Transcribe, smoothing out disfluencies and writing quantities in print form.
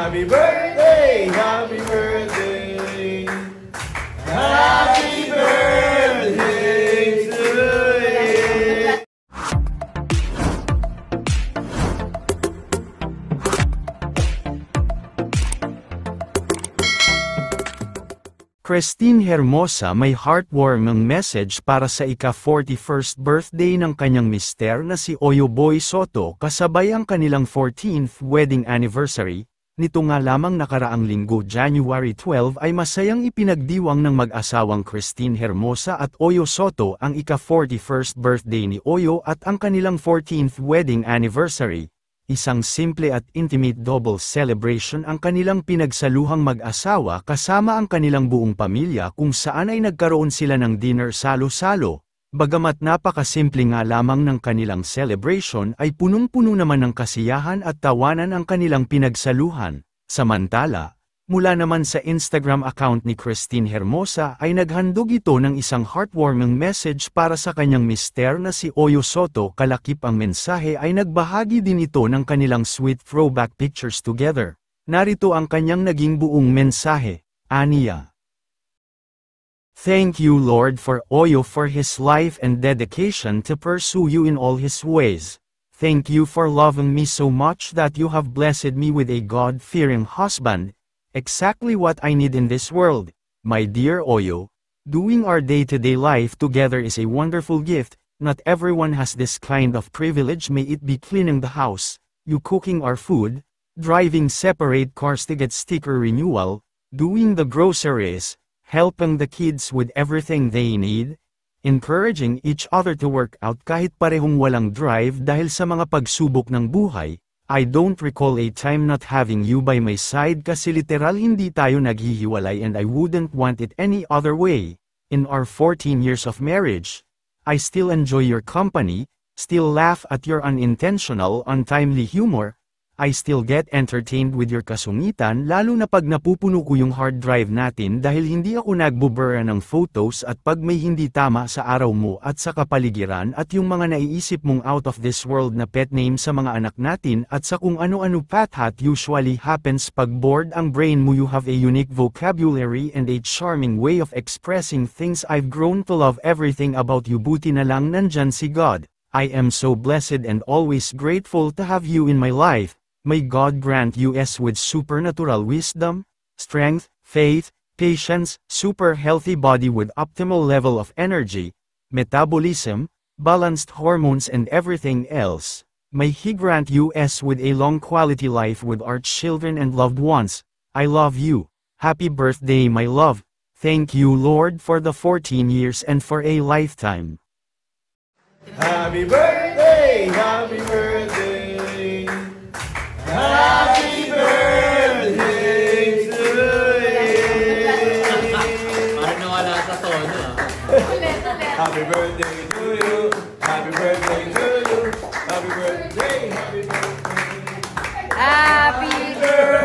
Happy birthday, happy birthday, happy birthday to you. Christine Hermosa may heartwarming message para sa ika-41st birthday ng kanyang mister na si Oyo Boy Soto kasabay ang kanilang 14th wedding anniversary. Nito nga lamang nakaraang linggo January 12 ay masayang ipinagdiwang ng mag-asawang Christine Hermosa at Oyo Soto ang ika-41st birthday ni Oyo at ang kanilang 14th wedding anniversary. Isang simple at intimate double celebration ang kanilang pinagsaluhang mag-asawa kasama ang kanilang buong pamilya kung saan ay nagkaroon sila ng dinner salo-salo. Bagamat napakasimple nga lamang ng kanilang celebration ay punong-puno naman ng kasiyahan at tawanan ang kanilang pinagsaluhan. Samantala, mula naman sa Instagram account ni Christine Hermosa ay naghandog ito ng isang heartwarming message para sa kanyang mister na si Oyo Soto. Kalakip ang mensahe ay nagbahagi din ito ng kanilang sweet throwback pictures together. Narito ang kanyang naging buong mensahe, aniya. Thank you Lord for Oyo for his life and dedication to pursue you in all his ways. Thank you for loving me so much that you have blessed me with a God-fearing husband. Exactly what I need in this world, my dear Oyo. Doing our day-to-day life together is a wonderful gift. Not everyone has this kind of privilege, may it be cleaning the house, you cooking our food, driving separate cars to get sticker renewal, doing the groceries, helping the kids with everything they need, encouraging each other to work out kahit parehong walang drive dahil sa mga pagsubok ng buhay. I don't recall a time not having you by my side kasi literal hindi tayo naghihiwalay and I wouldn't want it any other way. In our 14 years of marriage, I still enjoy your company, still laugh at your unintentional, untimely humor, I still get entertained with your kasungitan lalo na pag napupuno ko yung hard drive natin dahil hindi ako nagbubura ng photos at pag may hindi tama sa araw mo at sa kapaligiran at yung mga naiisip mong out of this world na pet name sa mga anak natin at sa kung ano-ano pathat usually happens pag bored ang brain mo. You have a unique vocabulary and a charming way of expressing things. I've grown to love everything about you. Buti na lang nandyan si God. I am so blessed and always grateful to have you in my life. May God grant us with supernatural wisdom, strength, faith, patience, super healthy body with optimal level of energy, metabolism, balanced hormones and everything else. May He grant us with a long quality life with our children and loved ones. I love you. Happy birthday my love. Thank you Lord for the 14 years and for a lifetime. Happy birthday, happy birthday. Happy birthday to you. Parang nawala sa tono ah. Happy birthday to you. Happy birthday to you. Happy birthday, happy birthday. Happy birthday.